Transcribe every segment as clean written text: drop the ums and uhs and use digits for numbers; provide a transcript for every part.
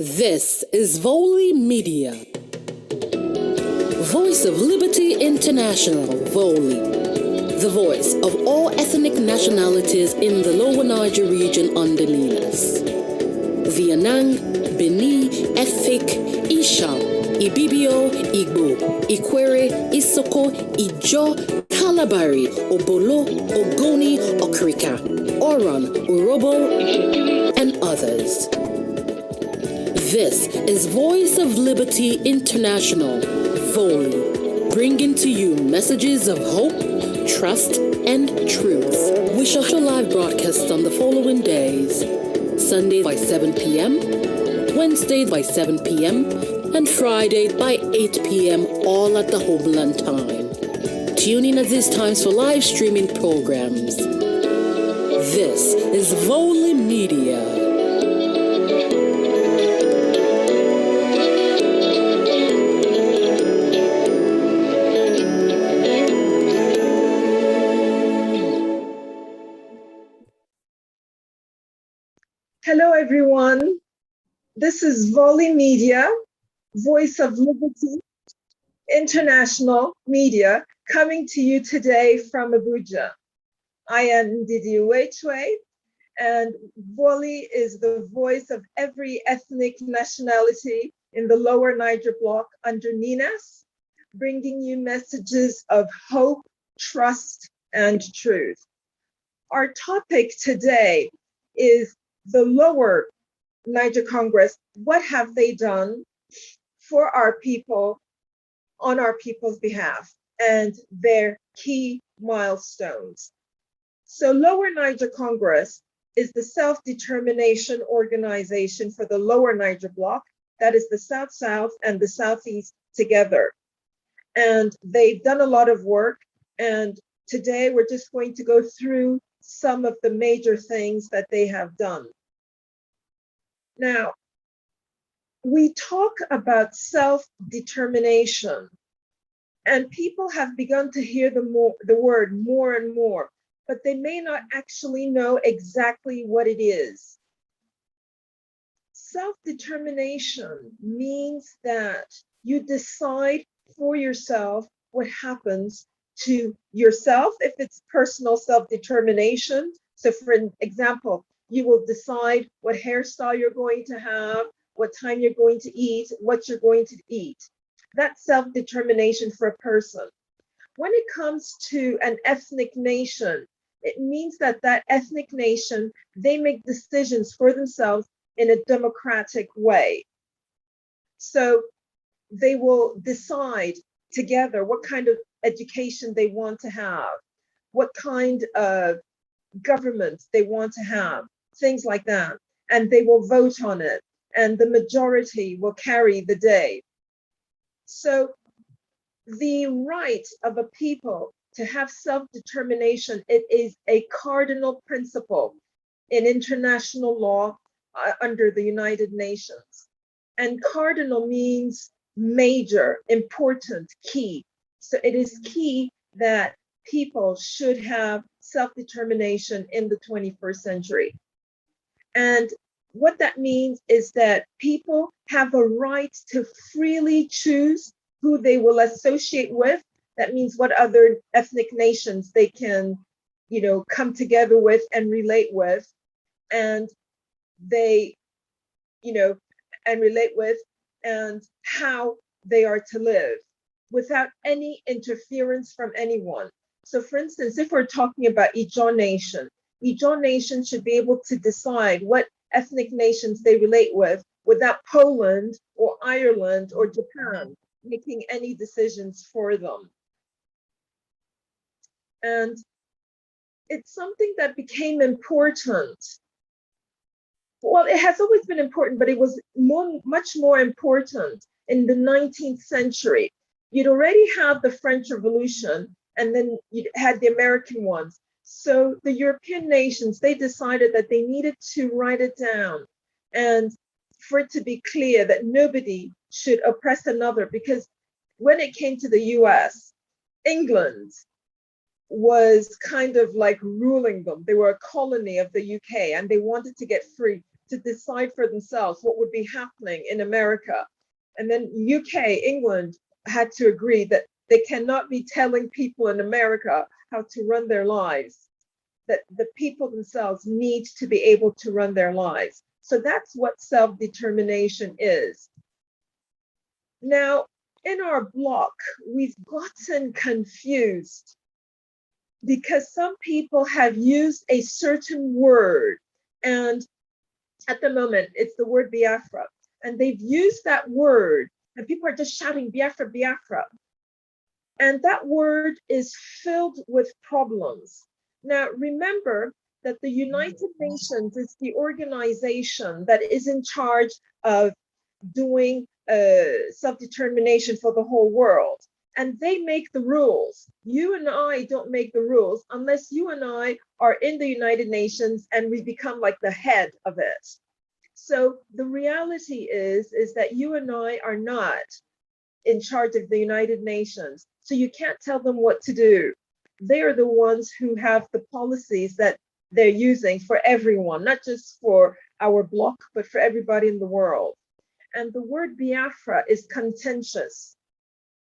This is Voli Media. Voice of Liberty International, Voli. The voice of all ethnic nationalities in the Lower Niger region under Ninas. The Anang, Beni, Efik, Isham, Ibibio, Igbo, Ikwere, Isoko, Ijo, Kalabari, Obolo, Ogoni, Okrika, Oron, Urobo, and others. This is Voice of Liberty International, Voli, bringing to you messages of hope, trust, and truth. We shall show live broadcasts on the following days: Sunday by 7 p.m., Wednesday by 7 p.m., and Friday by 8 p.m., all at the homeland time. Tune in at these times for live streaming programs. This is Voli Media. Hello, everyone. This is Voli Media, Voice of Liberty International Media, coming to you today from Abuja. I am Ndidi Uwechwe, and Voli is the voice of every ethnic nationality in the Lower Niger block under Ninas, bringing you messages of hope, trust, and truth. Our topic today is the Lower Niger Congress. What have they done for our people on our people's behalf, and their key milestones? So Lower Niger Congress is the self-determination organization for the Lower Niger block, that is the South-South and the Southeast together. And they've done a lot of work, and today we're just going to go through some of the major things that they have done. Now, we talk about self-determination, and people have begun to hear the word more and more, but they may not actually know exactly what it is. Self-determination means that you decide for yourself what happens to yourself, if it's personal self-determination. So for example, you will decide what hairstyle you're going to have, what time you're going to eat, what you're going to eat. That's self-determination for a person. When it comes to an ethnic nation, it means that that ethnic nation, they make decisions for themselves in a democratic way. So they will decide together what kind of education they want to have, what kind of government they want to have, things like that. And they will vote on it, and the majority will carry the day. So the right of a people to have self-determination, it is a cardinal principle in international law under the United Nations. And cardinal means major, important, key. So it is key that people should have self-determination in the 21st century. And what that means is that people have a right to freely choose who they will associate with. That means what other ethnic nations they can, come together with and relate with, and they, relate with, and how they are to live without any interference from anyone. So for instance, if we're talking about Ijo Nation should be able to decide what ethnic nations they relate with without Poland or Ireland or Japan making any decisions for them. And it's something that became important. Well, it has always been important, but it was much more important in the 19th century. You'd already had the French Revolution, and then you had the American ones. So the European nations, they decided that they needed to write it down and for it to be clear that nobody should oppress another, because when it came to the US, England was kind of like ruling them. They were a colony of the UK and they wanted to get free. to decide for themselves what would be happening in America. And then UK, England had to agree that they cannot be telling people in America how to run their lives, that the people themselves need to be able to run their lives. So that's what self-determination is. Now, in our block, we've gotten confused because some people have used a certain word, and at the moment, it's the word Biafra. And they've used that word, and people are just shouting Biafra, Biafra. And that word is filled with problems. Now, remember that the United Nations is the organization that is in charge of doing self-determination for the whole world. And they make the rules. You and I don't make the rules unless you and I are in the United Nations and we become like the head of it. So the reality is that you and I are not in charge of the United Nations. So you can't tell them what to do. They are the ones who have the policies that they're using for everyone, not just for our bloc, but for everybody in the world. And the word Biafra is contentious.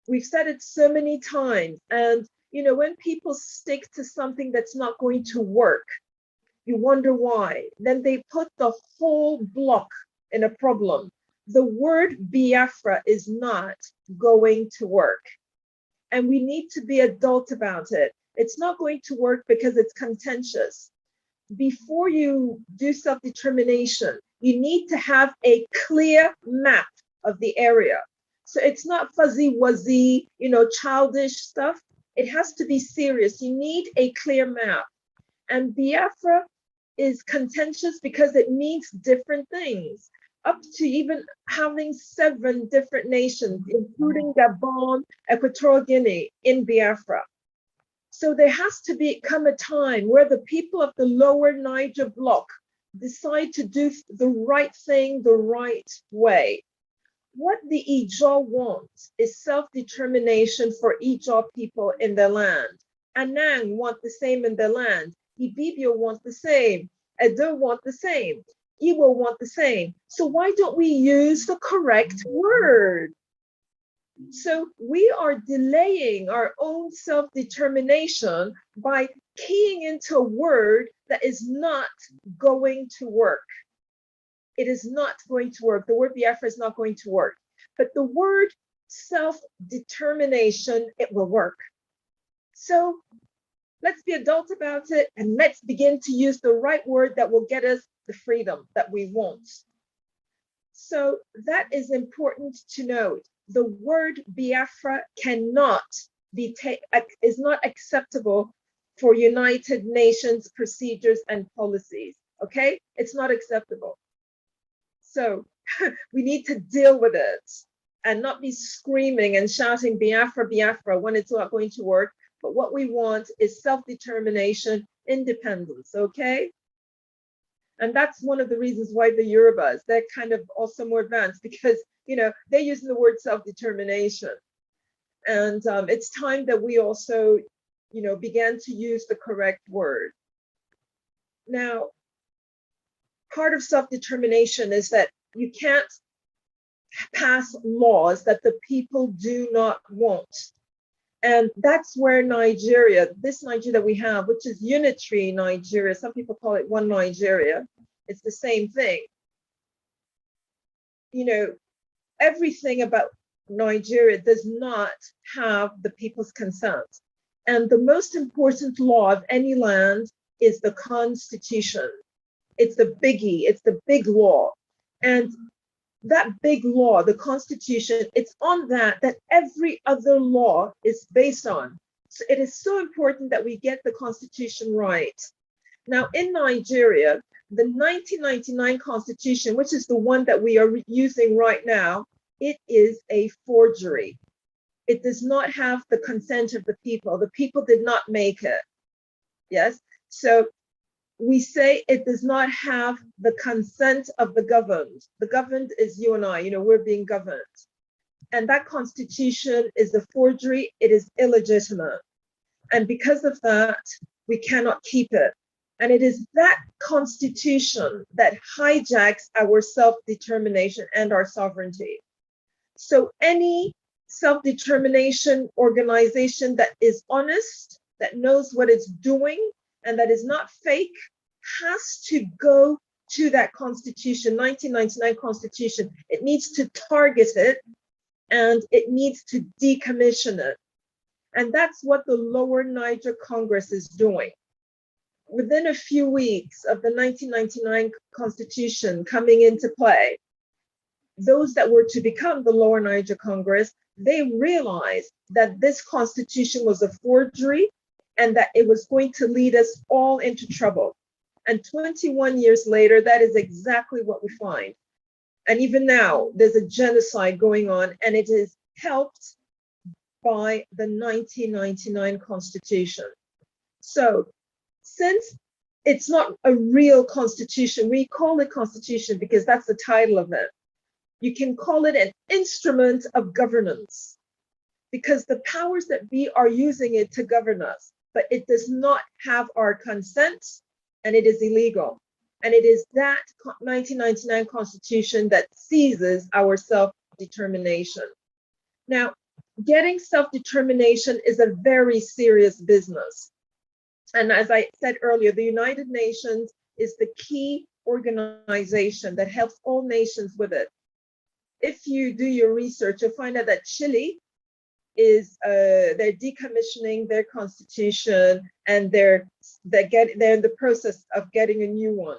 We've said it so many times. And, you know, when people stick to something that's not going to work, you wonder why. Then they put the whole block in a problem. The word Biafra is not going to work. And we need to be adult about it. It's not going to work because it's contentious. Before you do self-determination, you need to have a clear map of the area. So it's not fuzzy-wuzzy, you know, childish stuff. It has to be serious. You need a clear map. And Biafra is contentious because it means different things, up to even having 7 different nations, including Gabon, Equatorial Guinea, in Biafra. So there has to come a time where the people of the Lower Niger block decide to do the right thing the right way. What the Ijaw wants is self-determination for Ijaw people in their land. Anang want the same in their land. Ibibio want the same. Edo want the same. Iwo want the same. So why don't we use the correct word? So we are delaying our own self-determination by keying into a word that is not going to work. It is not going to work. The word Biafra is not going to work. But the word self-determination, it will work. So let's be adult about it and let's begin to use the right word that will get us the freedom that we want. So that is important to note. The word Biafra cannot be is not acceptable for United Nations procedures and policies. Okay, it's not acceptable. So we need to deal with it and not be screaming and shouting Biafra, Biafra when it's not going to work. But what we want is self-determination, independence. Okay. And that's one of the reasons why the Yorubas, they're kind of also more advanced because, you know, they're using the word self-determination. And it's time that we also, you know, began to use the correct word. Now, part of self-determination is that you can't pass laws that the people do not want. And that's where Nigeria, this Nigeria that we have, which is unitary Nigeria, some people call it one Nigeria, it's the same thing. You know, everything about Nigeria does not have the people's consent. And the most important law of any land is the Constitution. It's the biggie, it's the big law. And that big law, the Constitution, it's on that every other law is based on. So it is so important that we get the Constitution right. Now in Nigeria, the 1999 Constitution, which is the one that we are using right now, it is a forgery. It does not have the consent of the people. The people did not make it. Yes, so we say it does not have the consent of the governed. The governed is you and I, you know, we're being governed. And that Constitution is a forgery, it is illegitimate. And because of that, we cannot keep it. And it is that constitution that hijacks our self-determination and our sovereignty. So any self-determination organization that is honest, that knows what it's doing, and that is not fake, has to go to that constitution, 1999 constitution. It needs to target it, and it needs to decommission it. And that's what the Lower Niger Congress is doing. Within a few weeks of the 1999 constitution coming into play, those that were to become the Lower Niger Congress, they realized that this constitution was a forgery and that it was going to lead us all into trouble. And 21 years later, that is exactly what we find. And even now, there's a genocide going on, and it is helped by the 1999 constitution. So since it's not a real constitution, we call it constitution because that's the title of it. You can call it an instrument of governance because the powers that be are using it to govern us, but it does not have our consent and it is illegal. And it is that 1999 constitution that seizes our self-determination. Now, getting self-determination is a very serious business. And as I said earlier, the United Nations is the key organization that helps all nations with it. If you do your research, you'll find out that Chile is they're decommissioning their constitution, and they're in the process of getting a new one.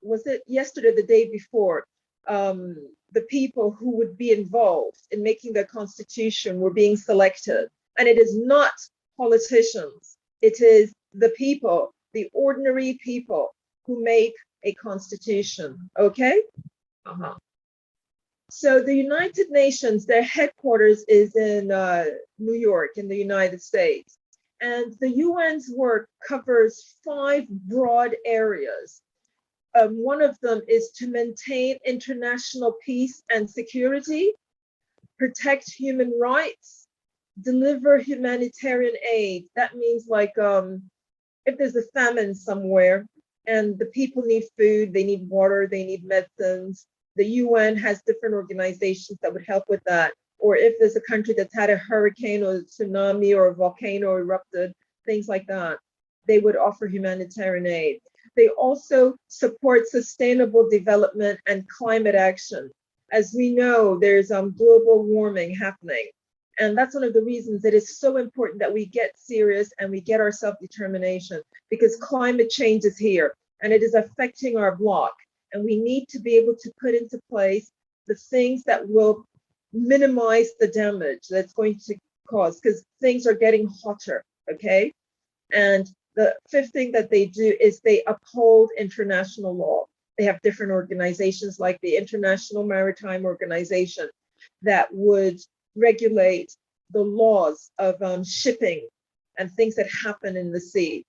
Was it yesterday, the day before? The people who would be involved in making the constitution were being selected, and it is not politicians. It is the people, the ordinary people, who make a constitution. Okay. So the United Nations, their headquarters is in New York in the United States. And the UN's work covers 5 broad areas. One of them is to maintain international peace and security, protect human rights, deliver humanitarian aid. That means like if there's a famine somewhere and the people need food, they need water, they need medicines, the UN has different organizations that would help with that. Or if there's a country that's had a hurricane or a tsunami or a volcano erupted, things like that, they would offer humanitarian aid. They also support sustainable development and climate action. As we know, there's global warming happening. And that's one of the reasons it is so important that we get serious and we get our self-determination, because climate change is here and it is affecting our block. And we need to be able to put into place the things that will minimize the damage that's going to cause, because things are getting hotter, okay? And the 5th thing that they do is they uphold international law. They have different organizations like the International Maritime Organization that would regulate the laws of shipping and things that happen in the sea.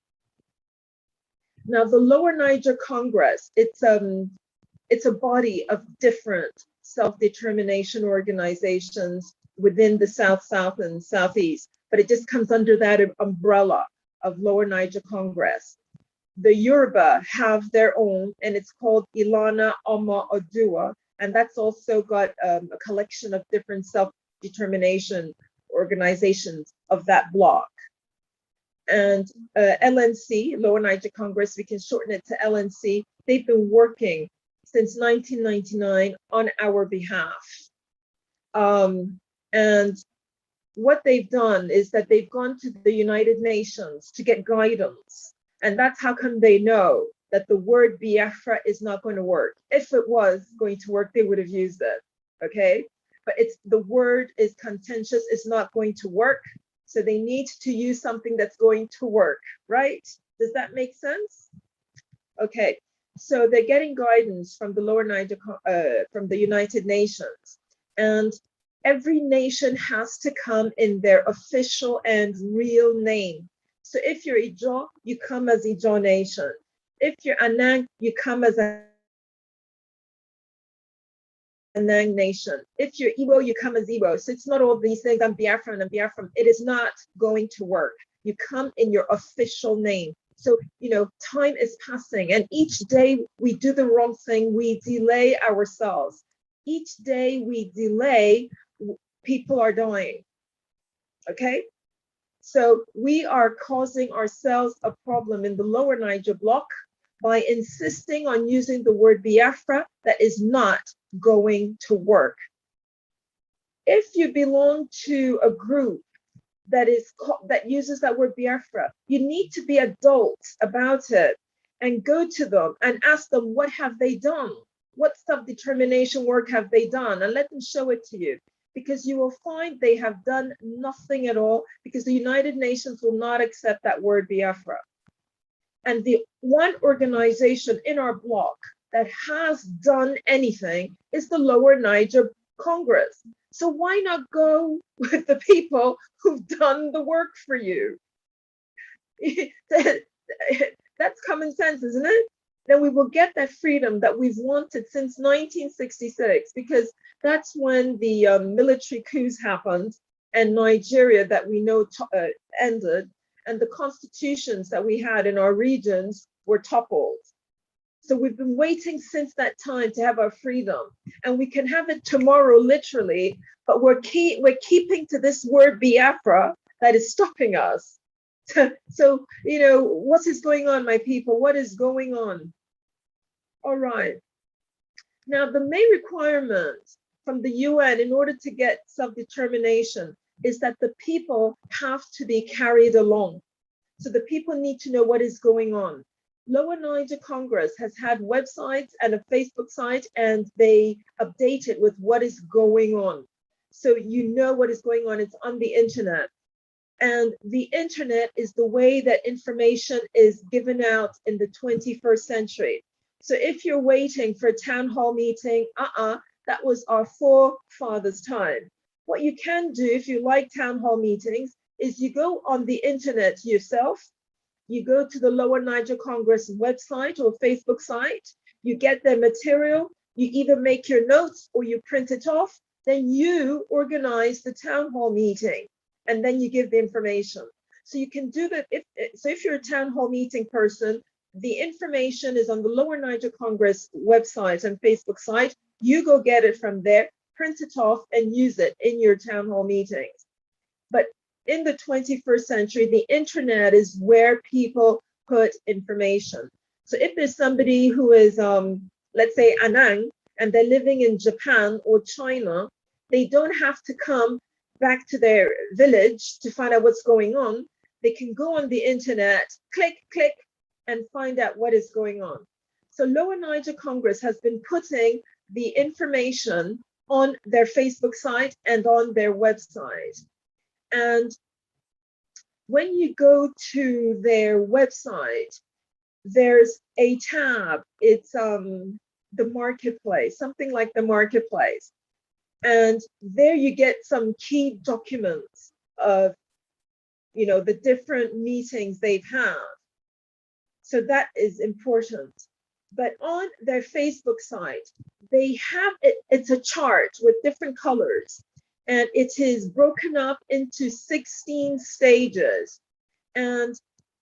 Now, the Lower Niger Congress, it's a body of different self-determination organizations within the South, South, and Southeast, but it just comes under that umbrella of Lower Niger Congress. The Yoruba have their own, and it's called Ilana Oma Odua, and that's also got a collection of different self-determination organizations of that block. And LNC, Lower Niger Congress, we can shorten it to LNC, they've been working since 1999 on our behalf. And what they've done is that they've gone to the United Nations to get guidance. And that's how come they know that the word Biafra is not going to work. If it was going to work, they would have used it, okay? But the word is contentious, it's not going to work. So they need to use something that's going to work, right? Does that make sense? Okay, so they're getting guidance from the Lower Niger, from the United Nations. And every nation has to come in their official and real name. So if you're Ijaw, you come as Ijaw Nation. If you're Anang, you come as Anang Nation. If you're Igbo, you come as Igbo. So it's not all these things, I'm Biafran, I'm Biafran. It is not going to work. You come in your official name. So, time is passing, and each day we do the wrong thing, we delay ourselves. Each day we delay, people are dying. Okay? So we are causing ourselves a problem in the Lower Niger block by insisting on using the word Biafra that is not going to work. If you belong to a group that uses that word Biafra, you need to be adults about it and go to them and ask them, what have they done? What self-determination work have they done? And let them show it to you, because you will find they have done nothing at all, because the United Nations will not accept that word Biafra. And the one organization in our bloc that has done anything is the Lower Niger Congress. So why not go with the people who've done the work for you? That's common sense, isn't it? Then we will get that freedom that we've wanted since 1966, because that's when the military coups happened and Nigeria that we know ended, and the constitutions that we had in our regions were toppled. So we've been waiting since that time to have our freedom, and we can have it tomorrow, literally, but we're keeping to this word Biafra that is stopping us. So, what is going on, my people? What is going on? All right. Now, the main requirement from the UN in order to get self-determination is that the people have to be carried along. So the people need to know what is going on. Lower Niger Congress has had websites and a Facebook site, and they update it with what is going on. So you know what is going on. It's on the internet. And the internet is the way that information is given out in the 21st century. So if you're waiting for a town hall meeting, that was our forefathers' time. What you can do if you like town hall meetings is you go on the internet yourself. You go to the Lower Niger Congress website or Facebook site, you get their material, you either make your notes or you print it off, then you organize the town hall meeting, and then you give the information. So you can do that. If you're a town hall meeting person, the information is on the Lower Niger Congress website and Facebook site. You go get it from there, print it off, and use it in your town hall meetings. But in the 21st century, the internet is where people put information. So if there's somebody who is, let's say, Anang, and they're living in Japan or China, they don't have to come back to their village to find out what's going on. They can go on the internet, click, and find out what is going on. So Lower Niger Congress has been putting the information on their Facebook site and on their website. And when you go to their website, there's a tab. It's the marketplace, something like the marketplace. And there you get some key documents of, the different meetings they've had. So that is important. But on their Facebook site, they have it's a chart with different colors, and it is broken up into 16 stages. And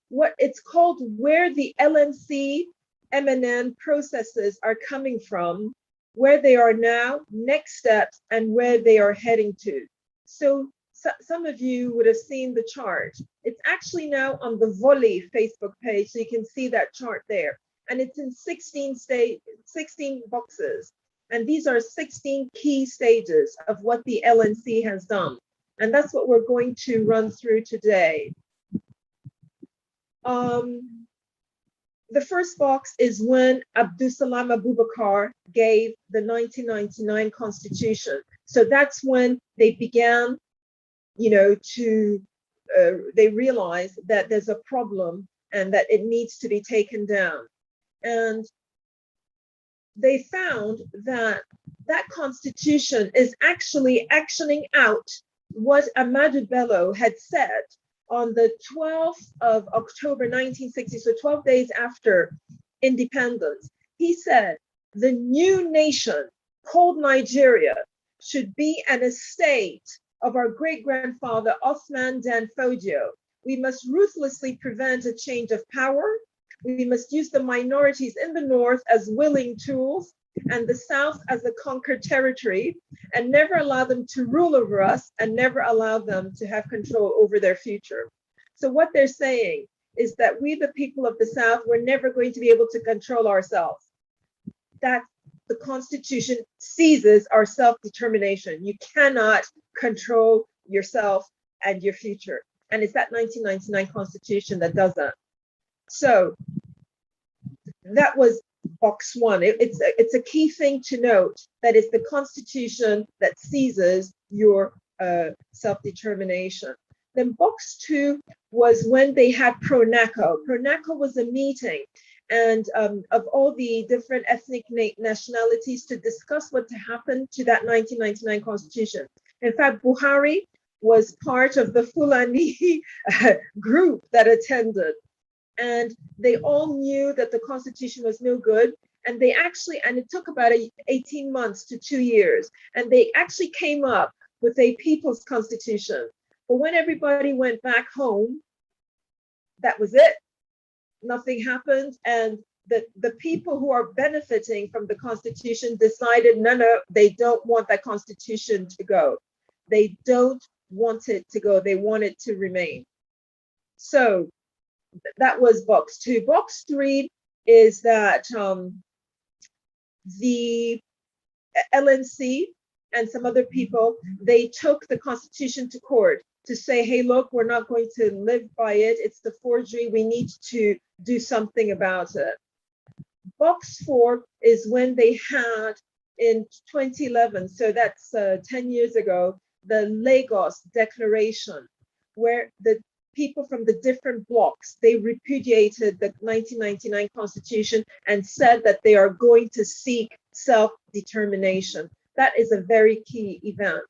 what it's called, where the LNC MNN processes are coming from, where they are now, next steps, and where they are heading to. So some of you would have seen the chart. It's actually now on the Volley Facebook page, so you can see that chart there. And it's in 16 boxes. And these are 16 key stages of what the LNC has done. And that's what we're going to run through today. The first box is when Abdusalam Abubakar gave the 1999 Constitution. So that's when they began, they realized that there's a problem and that it needs to be taken down. And they found that that constitution is actually actioning out what Ahmadu Bello had said on the 12th of October 1960, so 12 days after independence. He said, the new nation called Nigeria should be an estate of our great-grandfather Osman Dan Fodio, We must ruthlessly prevent a change of power. We must use the minorities in the North as willing tools and the South as a conquered territory, and never allow them to rule over us and never allow them to have control over their future. So what they're saying is that we, the people of the South, we're never going to be able to control ourselves. That the Constitution seizes our self-determination. You cannot control yourself and your future. And it's that 1999 Constitution that does that. So that was box one. It's a key thing to note that it's the Constitution that seizes your self-determination. Then box two was when they had pro-NACO. Pro-NACO was a meeting and of all the different ethnic nationalities to discuss what happened to that 1999 Constitution. In fact, Buhari was part of the Fulani group that attended. And they all knew that the Constitution was no good. And they actually, and it took about 18 months to 2 years. And they actually came up with a people's constitution. But when everybody went back home, that was it. Nothing happened. And the people who are benefiting from the Constitution decided, no, they don't want that Constitution to go. They don't want it to go. They want it to remain. So that was box two. Box three is that the LNC and some other people, they took the Constitution to court to say, hey, look, we're not going to live by it. It's the forgery. We need to do something about it. Box four is when they had in 2011, so that's 10 years ago, the Lagos Declaration, where the people from the different blocks, they repudiated the 1999 Constitution and said that they are going to seek self-determination. That is a very key event.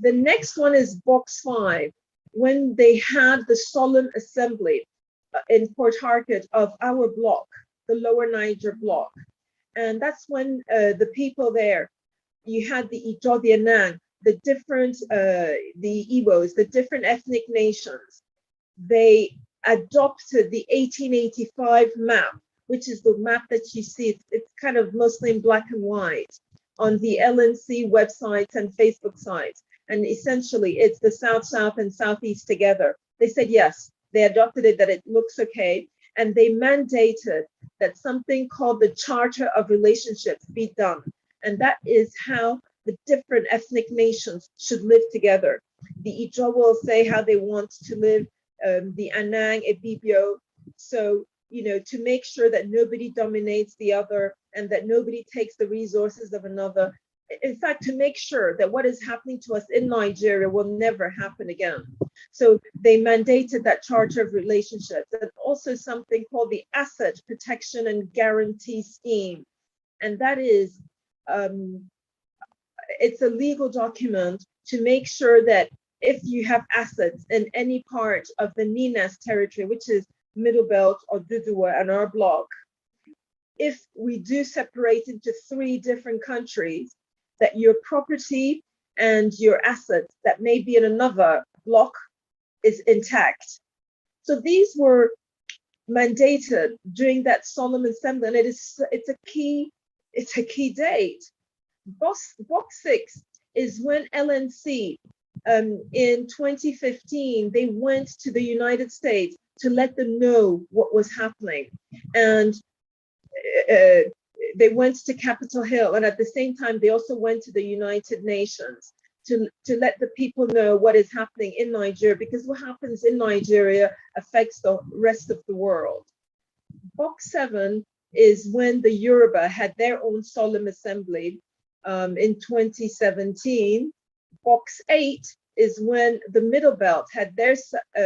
The next one is box five, when they had the solemn assembly in Port Harcourt of our bloc, the Lower Niger bloc. And that's when the people there, you had the Ijo, the Anang, the different, the Igbos, the different ethnic nations. They adopted the 1885 map, which is the map that you see. It's kind of mostly in black and white on the LNC websites and Facebook sites. And essentially it's the South and Southeast together. They said, yes, they adopted it, that it looks okay. And they mandated that something called the Charter of Relationships be done. And that is how the different ethnic nations should live together. The Ijo will say how they want to live, the Anang, Ebibio. So, to make sure that nobody dominates the other and that nobody takes the resources of another. In fact, to make sure that what is happening to us in Nigeria will never happen again. So they mandated that Charter of Relationships, and also something called the Asset Protection and Guarantee Scheme. And that is, it's a legal document to make sure that if you have assets in any part of the Ninas territory, which is Middle Belt or Dudua and our bloc, if we do separate into 3 different countries, that your property and your assets that may be in another block is intact. So these were mandated during that solemn assembly, and it's a key date. Box 6 is when LNC in 2015, they went to the United States to let them know what was happening. And they went to Capitol Hill, and at the same time, they also went to the United Nations to let the people know what is happening in Nigeria, because what happens in Nigeria affects the rest of the world. Box 7 is when the Yoruba had their own solemn assembly in 2017. Box 8 is when the Middle Belt had their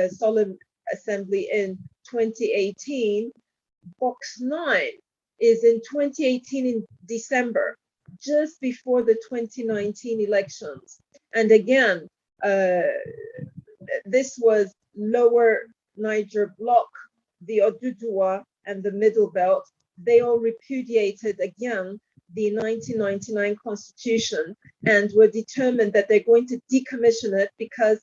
solemn assembly in 2018. Box 9 is in 2018 in December, just before the 2019 elections. And again, this was Lower Niger Bloc, the Oduduwa, and the Middle Belt. They all repudiated again the 1999 Constitution and were determined that they're going to decommission it because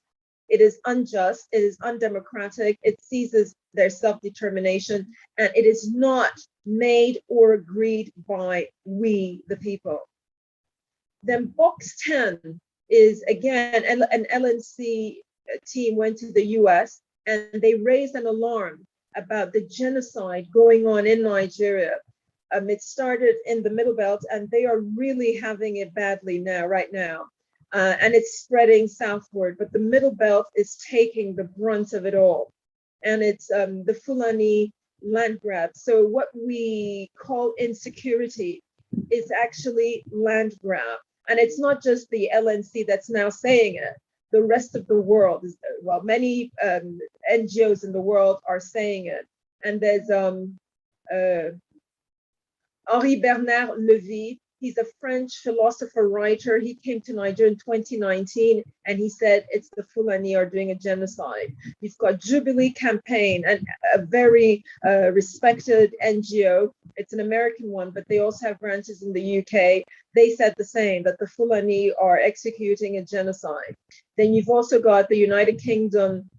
it is unjust, it is undemocratic, it seizes their self-determination, and it is not made or agreed by we, the people. Then box 10 is, again, an LNC team went to the US and they raised an alarm about the genocide going on in Nigeria. It started in the Middle Belt and they are really having it badly now, right now. And it's spreading southward, but the Middle Belt is taking the brunt of it all. And it's the Fulani land grab. So what we call insecurity is actually land grab. And it's not just the LNC that's now saying it. The rest of the world, well, many NGOs in the world are saying it. And there's Henri Bernard Lévy. He's a French philosopher, writer. He came to Nigeria in 2019 and he said it's the Fulani are doing a genocide. You've got Jubilee Campaign, and a very respected NGO. It's an American one, but they also have branches in the UK. They said the same, that the Fulani are executing a genocide. Then you've also got the United Kingdom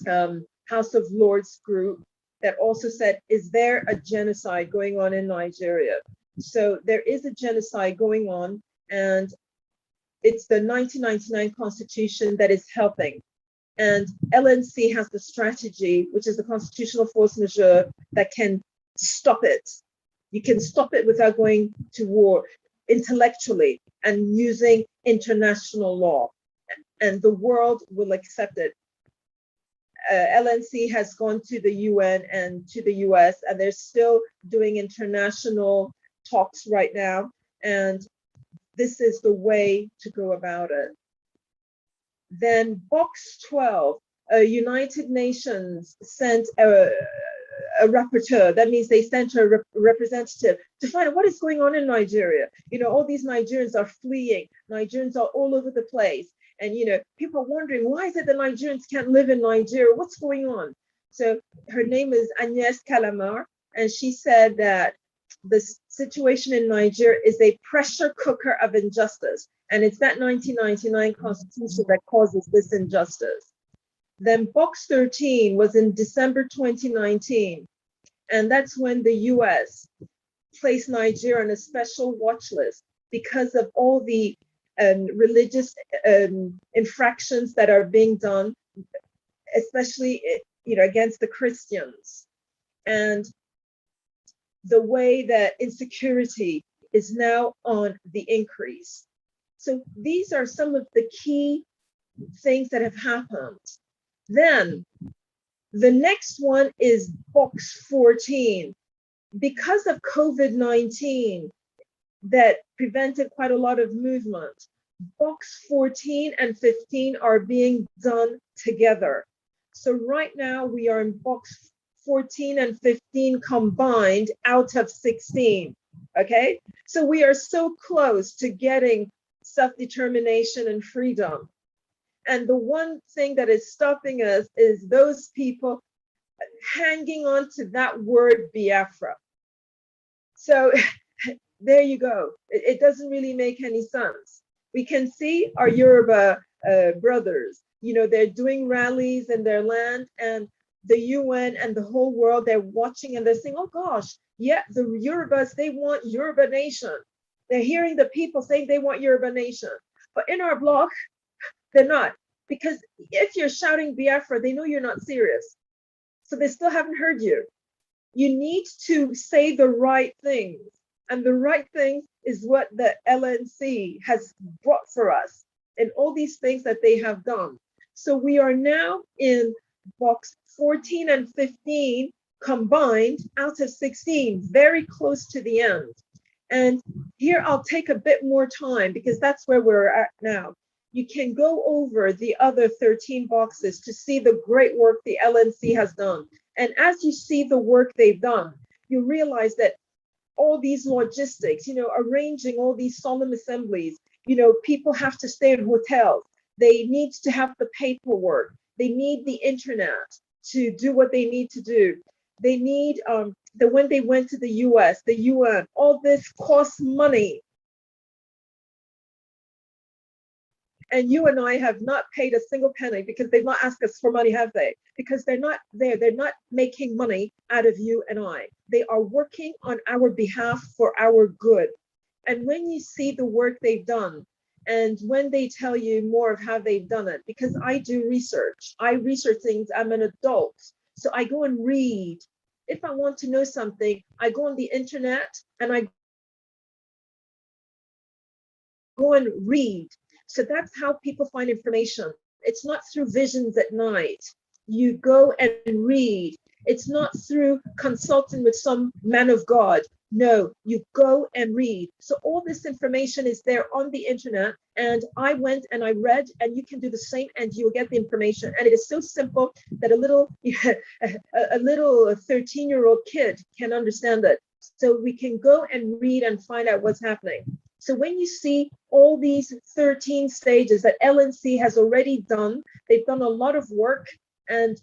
House of Lords group that also said, is there a genocide going on in Nigeria? So there is a genocide going on, and it's the 1999 Constitution that is helping. And LNC has the strategy, which is the constitutional force majeure, that can stop it. You can stop it without going to war intellectually and using international law, and the world will accept it. LNC has gone to the UN and to the US, and they're still doing international talks right now, and this is the way to go about it. Then box 12, United Nations sent a rapporteur. That means they sent a representative to find out what is going on in Nigeria. You know, all these Nigerians are fleeing. Nigerians are all over the place. And, you know, people are wondering, why is it that Nigerians can't live in Nigeria? What's going on? So her name is Agnès Calamar, and she said that the situation in Nigeria is a pressure cooker of injustice. And it's that 1999 Constitution that causes this injustice. Then box 13 was in December 2019. And that's when the US placed Nigeria on a special watch list because of all the religious infractions that are being done, especially, you know, against the Christians. And the way that insecurity is now on the increase. So these are some of the key things that have happened. Then the next one is box 14. Because of COVID-19 that prevented quite a lot of movement, box 14 and 15 are being done together. So right now we are in box 14 and 15 combined out of 16, okay? So we are so close to getting self-determination and freedom. And the one thing that is stopping us is those people hanging on to that word Biafra. So there you go. It doesn't really make any sense. We can see our Yoruba brothers, you know, they're doing rallies in their land, and the UN and the whole world, they're watching and they're saying, oh gosh, yeah, the Yorubas, they want Yoruba nation. They're hearing the people saying they want Yoruba nation. But in our bloc, they're not. Because if you're shouting Biafra, they know you're not serious. So they still haven't heard you. You need to say the right things. And the right thing is what the LNC has brought for us and all these things that they have done. So we are now in box 14 and 15 combined out of 16, very close to the end. And here I'll take a bit more time because that's where we're at now. You can go over the other 13 boxes to see the great work the LNC has done. And as you see the work they've done, you realize that all these logistics, you know, arranging all these solemn assemblies, you know, people have to stay in hotels. They need to have the paperwork. They need the internet to do what they need to do. They need, when they went to the US, the UN, all this costs money. And you and I have not paid a single penny because they've not asked us for money, have they? Because they're not there. They're not making money out of you and I. They are working on our behalf for our good. And when you see the work they've done, and when they tell you more of how they've done it, because I do research, I research things, I'm an adult. So I go and read. If I want to know something, I go on the internet and I go and read. So that's how people find information. It's not through visions at night. You go and read. It's not through consulting with some man of God. No, you go and read. So all this information is there on the internet. And I went and I read, and you can do the same and you'll get the information. And it is so simple that a little 13-year-old kid can understand it. So we can go and read and find out what's happening. So when you see all these 13 stages that LNC has already done, they've done a lot of work, and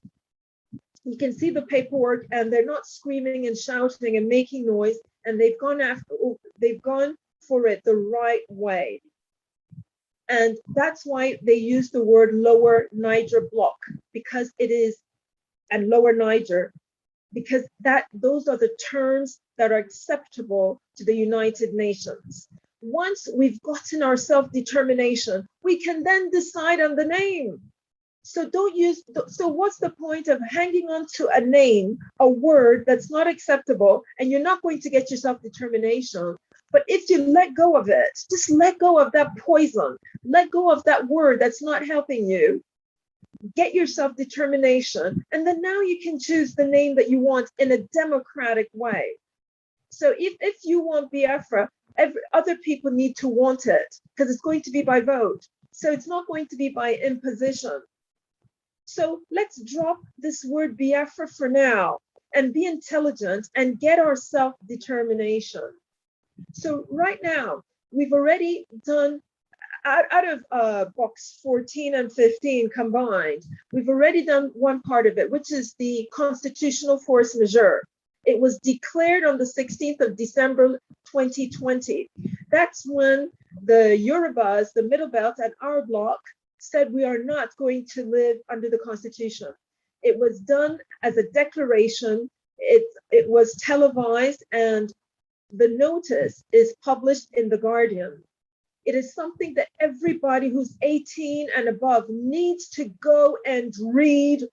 you can see the paperwork, and they're not screaming and shouting and making noise, and they've gone for it the right way. And that's why they use the word Lower Niger block, because it is, and Lower Niger, because those are the terms that are acceptable to the United Nations. Once we've gotten our self-determination, we can then decide on the name. So what's the point of hanging on to a name, a word that's not acceptable, and you're not going to get your self-determination? But if you let go of it, just let go of that poison, let go of that word that's not helping you, get your self-determination, and then now you can choose the name that you want in a democratic way. So if you want Biafra, other people need to want it, because it's going to be by vote. So it's not going to be by imposition. So let's drop this word Biafra for now and be intelligent and get our self-determination. So right now, we've already done, out of box 14 and 15 combined, we've already done one part of it, which is the constitutional force majeure. It was declared on the 16th of December, 2020. That's when the Yorubas, the Middle Belt, and our bloc said we are not going to live under the Constitution. It was done as a declaration. It was televised, and the notice is published in The Guardian. It is something that everybody who's 18 and above needs to go and read.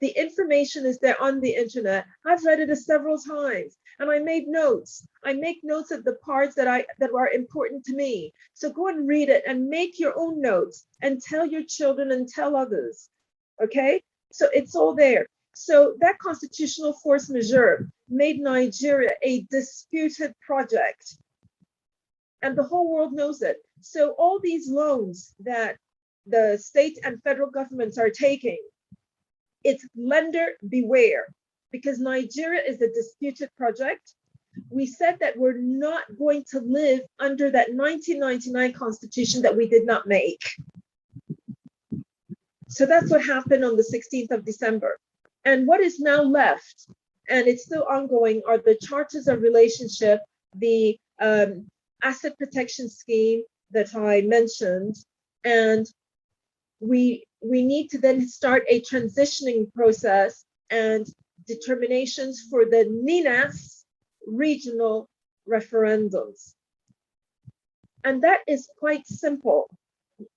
The information is there on the internet. I've read it several times, and I made notes. I make notes of the parts that are important to me. So go and read it and make your own notes and tell your children and tell others. Okay? So it's all there. So that constitutional force majeure made Nigeria a disputed project, and the whole world knows it. So all these loans that the state and federal governments are taking, it's lender beware, because Nigeria is a disputed project. We said that we're not going to live under that 1999 constitution that we did not make. So that's what happened on the 16th of December. And what is now left, and it's still ongoing, are the charters of relationship, the asset protection scheme that I mentioned, and we need to then start a transitioning process and determinations for the NINAS regional referendums. And that is quite simple,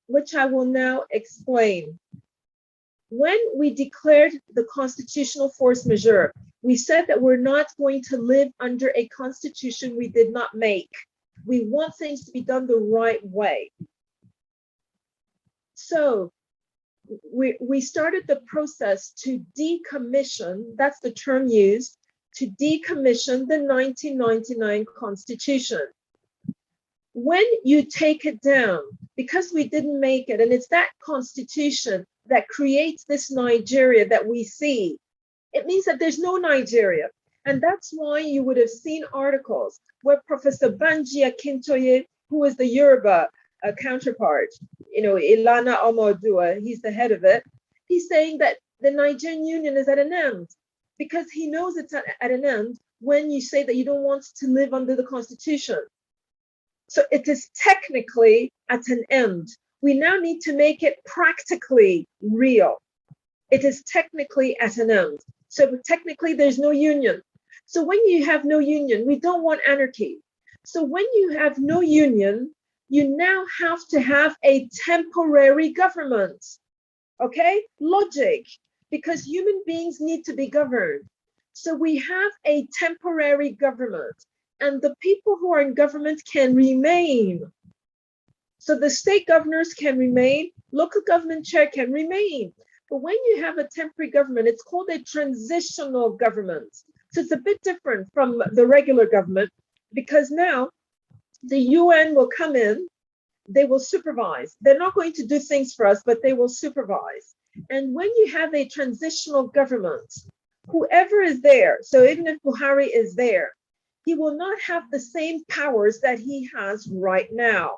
which I will now explain. When we declared the constitutional force majeure, we said that we're not going to live under a constitution we did not make. We want things to be done the right way. So we started the process to decommission, that's the term used, to decommission the 1999 Constitution. When you take it down, because we didn't make it, and it's that Constitution that creates this Nigeria that we see, it means that there's no Nigeria. And that's why you would have seen articles where Professor Banji Akintoye, who is the Yoruba counterpart, Ilana Omodua, he's the head of it, he's saying that the Nigerian Union is at an end, because he knows it's at an end when you say that you don't want to live under the Constitution. So it is technically at an end. We now need to make it practically real. It is technically at an end. So technically there's no union. So when you have no union, we don't want anarchy. So when you have no union, you now have to have a temporary government. Okay, logic, because human beings need to be governed. So we have a temporary government, and the people who are in government can remain. So the state governors can remain, local government chair can remain. But when you have a temporary government, it's called a transitional government. So it's a bit different from the regular government, because now the UN will come in, they will supervise. They're not going to do things for us, but they will supervise. And when you have a transitional government, whoever is there, so even if Buhari is there, he will not have the same powers that he has right now.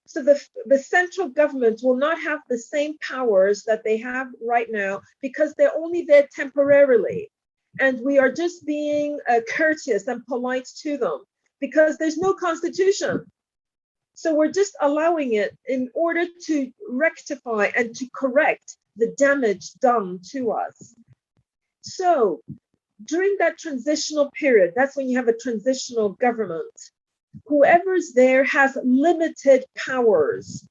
So the central government will not have the same powers that they have right now because they're only there temporarily. And we are just being courteous and polite to them because there's no constitution. So we're just allowing it in order to rectify and to correct the damage done to us. So during that transitional period, that's when you have a transitional government. Whoever's there has limited powers.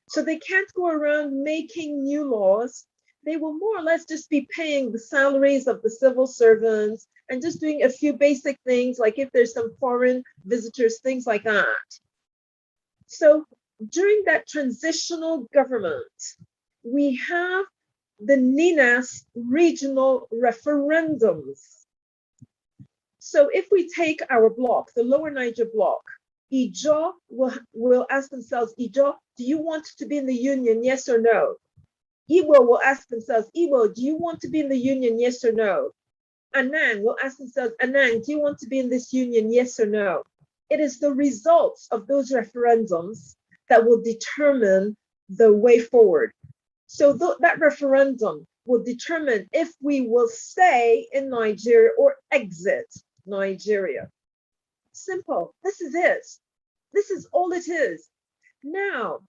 So they can't go around making new laws. They will more or less just be paying the salaries of the civil servants and just doing a few basic things, like if there's some foreign visitors, things like that. So during that transitional government, we have the NINAS regional referendums. So if we take our block, the Lower Niger block, Ijo will ask themselves, Ijo, do you want to be in the union, yes or no? Igbo will ask themselves, Igbo, do you want to be in the union, yes or no? Anang will ask themselves, Anang, do you want to be in this union, yes or no? It is the results of those referendums that will determine the way forward. So that referendum will determine if we will stay in Nigeria or exit Nigeria. Simple. This is it. This is all it is. Now,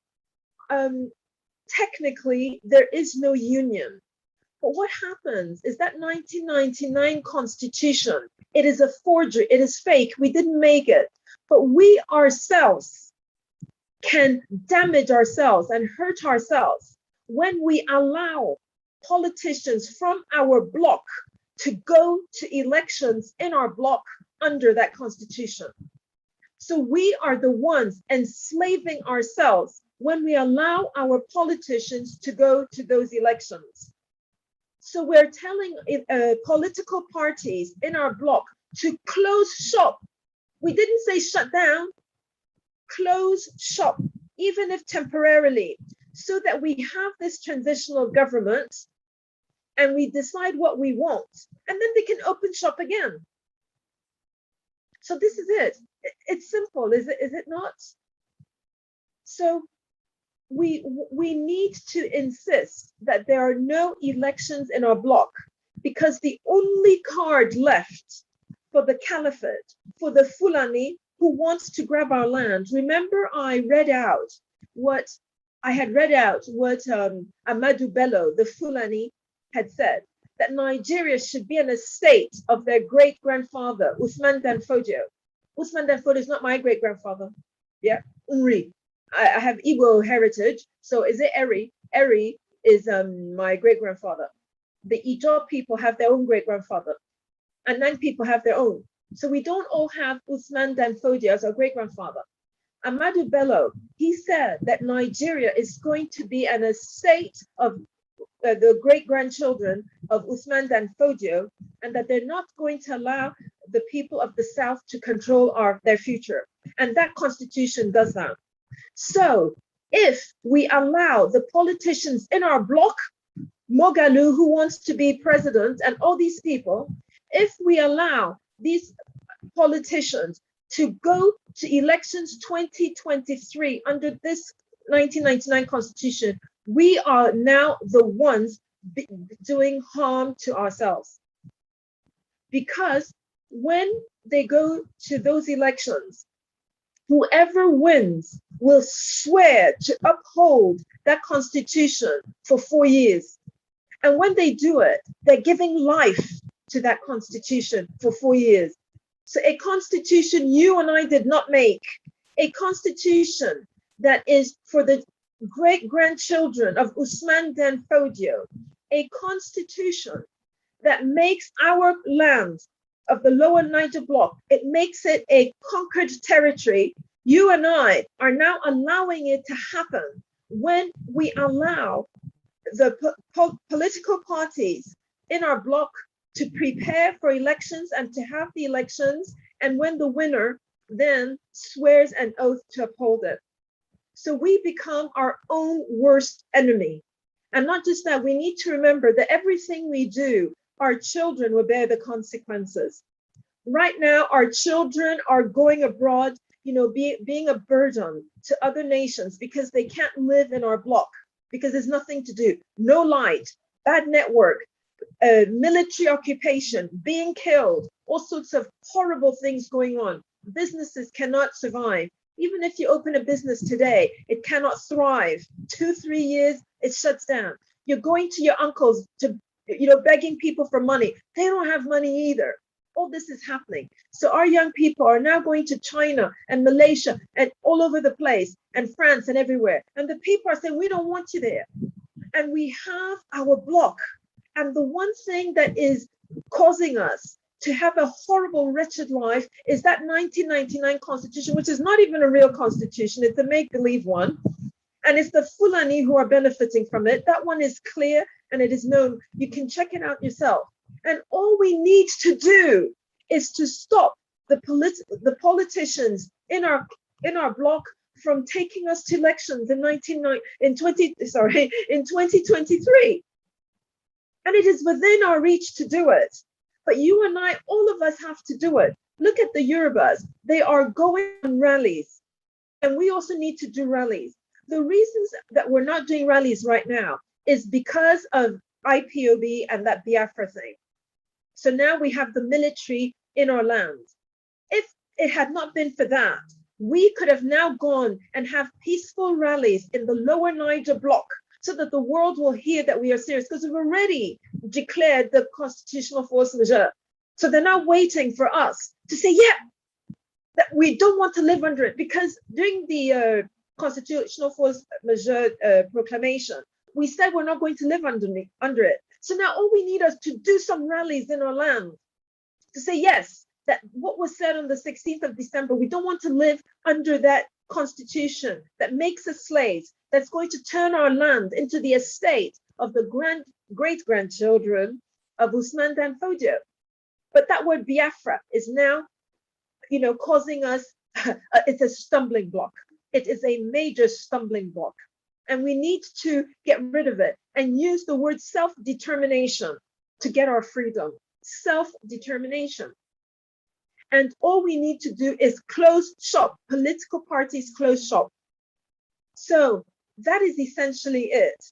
technically, there is no union. But what happens is that 1999 constitution, it is a forgery, it is fake, we didn't make it. But we ourselves can damage ourselves and hurt ourselves when we allow politicians from our bloc to go to elections in our bloc under that constitution. So we are the ones enslaving ourselves when we allow our politicians to go to those elections. So we're telling political parties in our bloc to close shop. We didn't say shut down, close shop, even if temporarily, so that we have this transitional government and we decide what we want, and then they can open shop again. So this is it. It's simple, is it not? So we need to insist that there are no elections in our bloc, because the only card left for the caliphate, for the Fulani who wants to grab our land. Remember, I had read out what Amadou Bello, the Fulani, had said, that Nigeria should be an estate of their great-grandfather, Usman Dan Fodio. Usman Dan Fodio is not my great-grandfather. Yeah, Unri. I have Igbo heritage, so is it Eri? Eri is my great-grandfather. The Ijo people have their own great-grandfather, and Nang people have their own. So we don't all have Usman Dan Fodio as our great-grandfather. Amadou Bello, he said that Nigeria is going to be an estate of the great-grandchildren of Usman Dan Fodio, and that they're not going to allow the people of the South to control their future. And that constitution does that. So if we allow the politicians in our bloc, Mogalu, who wants to be president, and all these people, if we allow these politicians to go to elections 2023 under this 1999 constitution, we are now the ones doing harm to ourselves. Because when they go to those elections, Whoever wins will swear to uphold that constitution for 4 years. And when they do it, they're giving life to that constitution for 4 years. So a constitution you and I did not make, a constitution that is for the great-grandchildren of Usman Dan Fodio, a constitution that makes our land of the Lower Niger block, it makes it a conquered territory. You and I are now allowing it to happen when we allow the political parties in our bloc to prepare for elections and to have the elections, and when the winner then swears an oath to uphold it. So we become our own worst enemy. And not just that, we need to remember that everything we do, our children will bear the consequences. Right now, our children are going abroad, being a burden to other nations because they can't live in our bloc, because there's nothing to do. No light, bad network, military occupation, being killed, all sorts of horrible things going on. Businesses cannot survive. Even if you open a business today, it cannot thrive. 2-3 years, it shuts down. You're going to your uncles to, begging people for money. They don't have money either. All this is happening. So our young people are now going to China and Malaysia and all over the place, and France and everywhere. And the people are saying, we don't want you there. And we have our bloc. And the one thing that is causing us to have a horrible, wretched life is that 1999 constitution, which is not even a real constitution, it's a make-believe one. And it's the Fulani who are benefiting from it. That one is clear and it is known. You can check it out yourself. And all we need to do is to stop the politicians in our bloc from taking us to elections in 2023. And it is within our reach to do it. But you and I, all of us have to do it. Look at the Yorubas. They are going on rallies. And we also need to do rallies. The reasons that we're not doing rallies right now is because of IPOB and that Biafra thing. So now we have the military in our land. If it had not been for that, we could have now gone and have peaceful rallies in the Lower Niger block so that the world will hear that we are serious, because we've already declared the constitutional force majeure. So they're now waiting for us to say, yeah, that we don't want to live under it, because during the constitutional force majeure proclamation, we said we're not going to live under it. So now all we need is to do some rallies in our land to say, yes, that what was said on the 16th of December, we don't want to live under that constitution that makes us slaves, that's going to turn our land into the estate of the great-grandchildren of Usman Dan Fodio. But that word Biafra is now, causing us, it's a stumbling block. It is a major stumbling block. And we need to get rid of it and use the word self-determination to get our freedom. Self-determination. And all we need to do is close shop. Political parties close shop. So that is essentially it.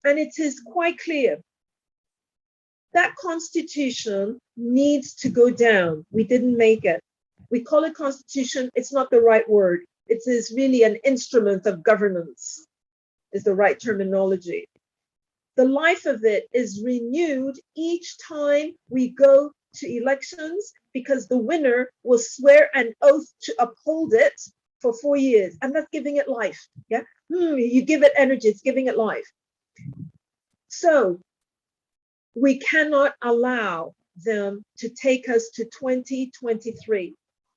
And it is quite clear. That constitution needs to go down. We didn't make it. We call it constitution. It's not the right word. It is really an instrument of governance, is the right terminology. The life of it is renewed each time we go to elections, because the winner will swear an oath to uphold it for 4 years, and that's giving it life. Yeah, you give it energy, it's giving it life. So we cannot allow them to take us to 2023.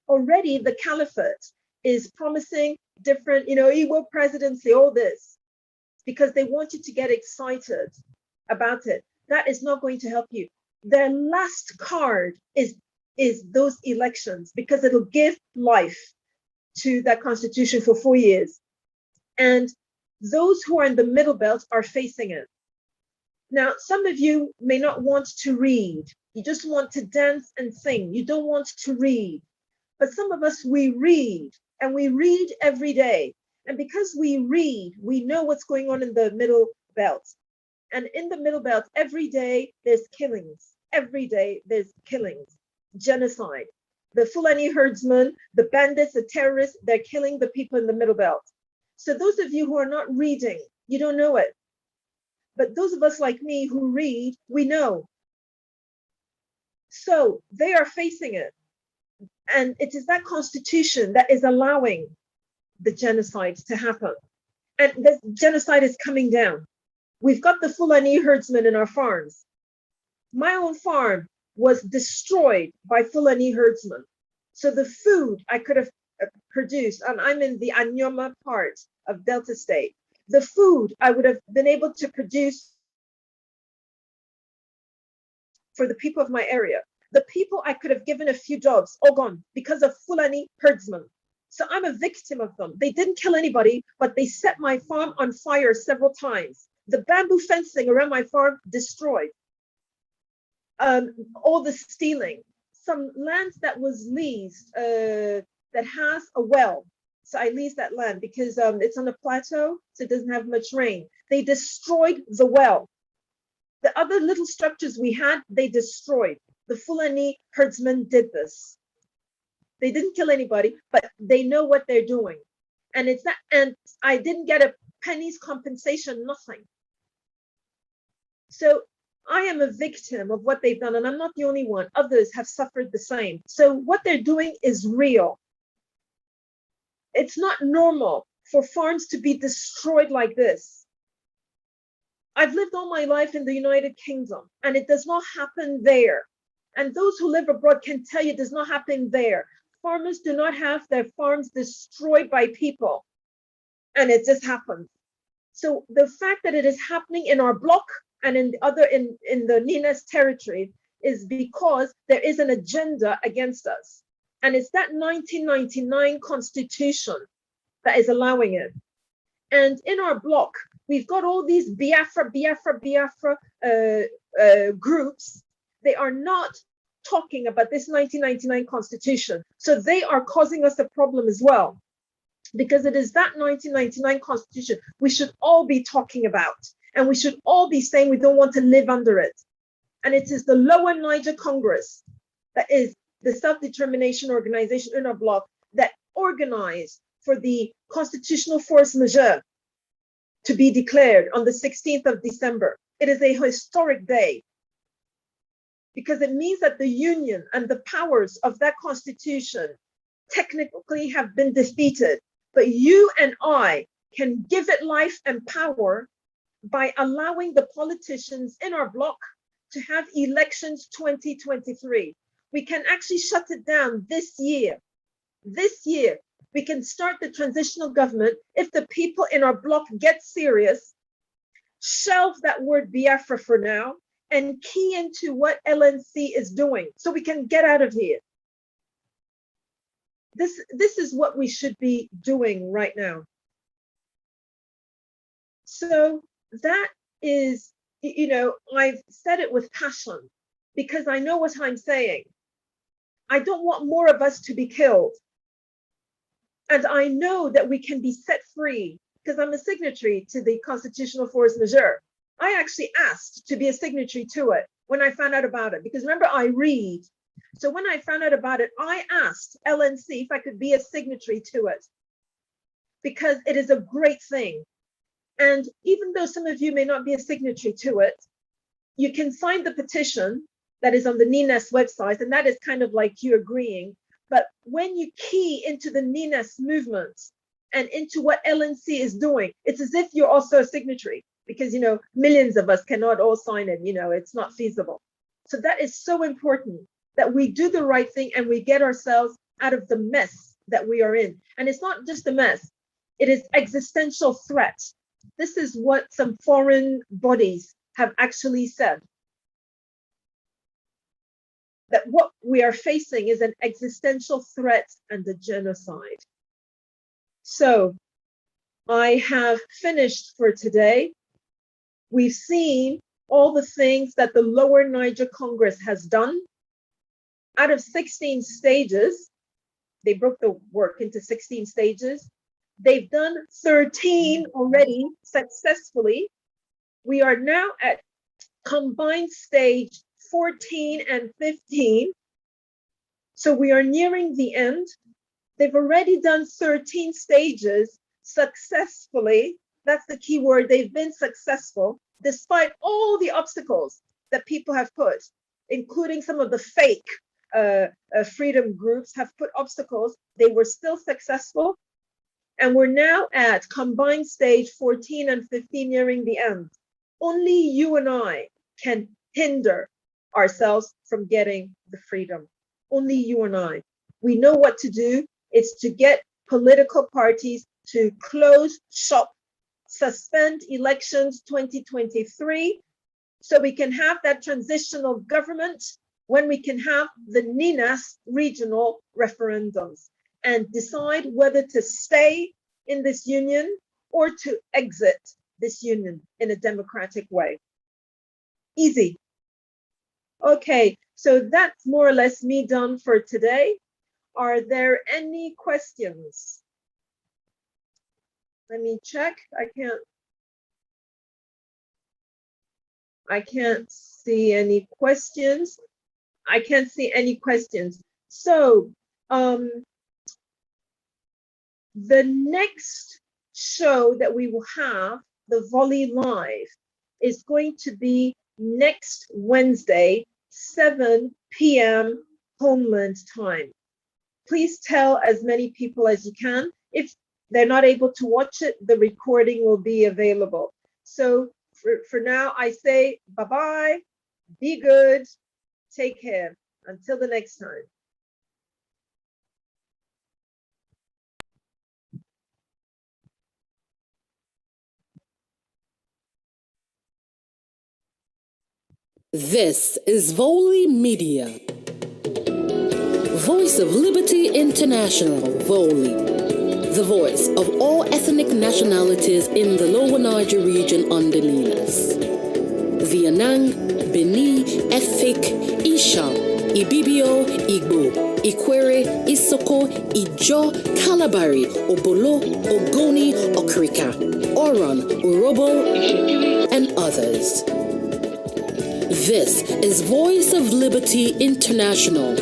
Already the caliphate is promising different, Igbo presidency, all this, because they want you to get excited about it. That is not going to help you. Their last card is those elections, because it'll give life to that constitution for 4 years. And those who are in the middle belt are facing it. Now, some of you may not want to read. You just want to dance and sing. You don't want to read. But some of us, we read, and we read every day. And because we read, we know what's going on in the middle belt. And in the middle belt, every day there's killings. Every day there's killings, genocide. The Fulani herdsmen, the bandits, the terrorists, they're killing the people in the Middle Belt. So those of you who are not reading, you don't know it. But those of us like me who read, we know. So they are facing it. And it is that constitution that is allowing the genocide to happen. And the genocide is coming down. We've got the Fulani herdsmen in our farms. My own farm was destroyed by Fulani herdsmen. So the food I could have produced, and I'm in the Anyoma part of Delta State, the food I would have been able to produce for the people of my area, the people I could have given a few jobs, all gone because of Fulani herdsmen. So I'm a victim of them. They didn't kill anybody, but they set my farm on fire several times. The bamboo fencing around my farm destroyed. All the stealing. Some land that was leased that has a well. So I leased that land because it's on a plateau, so it doesn't have much rain. They destroyed the well. The other little structures we had, they destroyed. The Fulani herdsmen did this. They didn't kill anybody, but they know what they're doing. And it's that, and I didn't get a penny's compensation, nothing. So I am a victim of what they've done, and I'm not the only one. Others have suffered the same. So what they're doing is real. It's not normal for farms to be destroyed like this. I've lived all my life in the United Kingdom, and it does not happen there. And those who live abroad can tell you it does not happen there. Farmers do not have their farms destroyed by people, and it just happens. So the fact that it is happening in our block and in the Ninas territory is because there is an agenda against us. And it's that 1999 constitution that is allowing it. And in our block, we've got all these Biafra groups. They are not talking about this 1999 constitution. So they are causing us a problem as well, because it is that 1999 constitution we should all be talking about. And we should all be saying we don't want to live under it. And it is the Lower Niger Congress, that is the self-determination organization in our bloc, that organized for the constitutional force majeure to be declared on the 16th of December. It is a historic day because it means that the union and the powers of that constitution technically have been defeated. But you and I can give it life and power by allowing the politicians in our bloc to have elections 2023. We can actually shut it down this year. This year, we can start the transitional government if the people in our bloc get serious, shelve that word Biafra for now, and key into what LNC is doing so we can get out of here. This is what we should be doing right now. So that is, you know, I've said it with passion because I know what I'm saying. I don't want more of us to be killed. And I know that we can be set free because I'm a signatory to the constitutional force majeure. I actually asked to be a signatory to it when I found out about it, because remember, I read. So when I found out about it, I asked LNC if I could be a signatory to it because it is a great thing. And even though some of you may not be a signatory to it, you can sign the petition that is on the NINES website, and that is kind of like you agreeing. But when you key into the NINES movement and into what LNC is doing, it's as if you're also a signatory because, you know, millions of us cannot all sign it, you know, it's not feasible. So that is so important that we do the right thing and we get ourselves out of the mess that we are in. And it's not just a mess, it is existential threat. This is what some foreign bodies have actually said, that what we are facing is an existential threat and a genocide. So I have finished for today. We've seen all the things that the Lower Niger Congress has done. Out of 16 stages, they broke the work into 16 stages. They've done 13 already successfully. We are now at combined stage 14 and 15. So we are nearing the end. They've already done 13 stages successfully. That's the key word. They've been successful despite all the obstacles that people have put, including some of the fake freedom groups have put obstacles. They were still successful. And we're now at combined stage 14 and 15, nearing the end. Only you and I can hinder ourselves from getting the freedom. Only you and I. We know what to do. It's to get political parties to close shop, suspend elections 2023, so we can have that transitional government when we can have the NINAS regional referendums and decide whether to stay in this union or to exit this union in a democratic way. Easy. Okay, so that's more or less me done for today. Are there any questions? Let me check. I can't see any questions. I can't see any questions. So the next show that we will have, the Volley Live, is going to be next Wednesday, 7 p.m. Homeland time. Please tell as many people as you can. If they're not able to watch it, the recording will be available. So for now, I say bye-bye, be good, take care. Until the next time. This is Volley Media. Voice of Liberty International, Volley. The voice of all ethnic nationalities in the Lower Niger region under Ninas. The Anang, Beni, Efik, Isha, Ibibio, Igbo, Ikwere, Isoko, Ijo, Kalabari, Obolo, Ogoni, Okrika, Oron, Urobo, and others. This is Voice of Liberty International,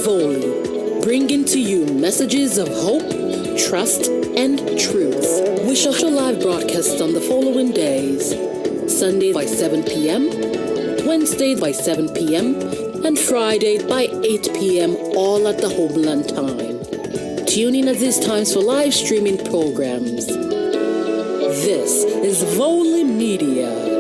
Volley, bringing to you messages of hope, trust, and truth. We shall show live broadcasts on the following days: Sunday by 7 p.m., Wednesday by 7 p.m., and Friday by 8 p.m., all at the homeland time. Tune in at these times for live streaming programs. This is Volley Media.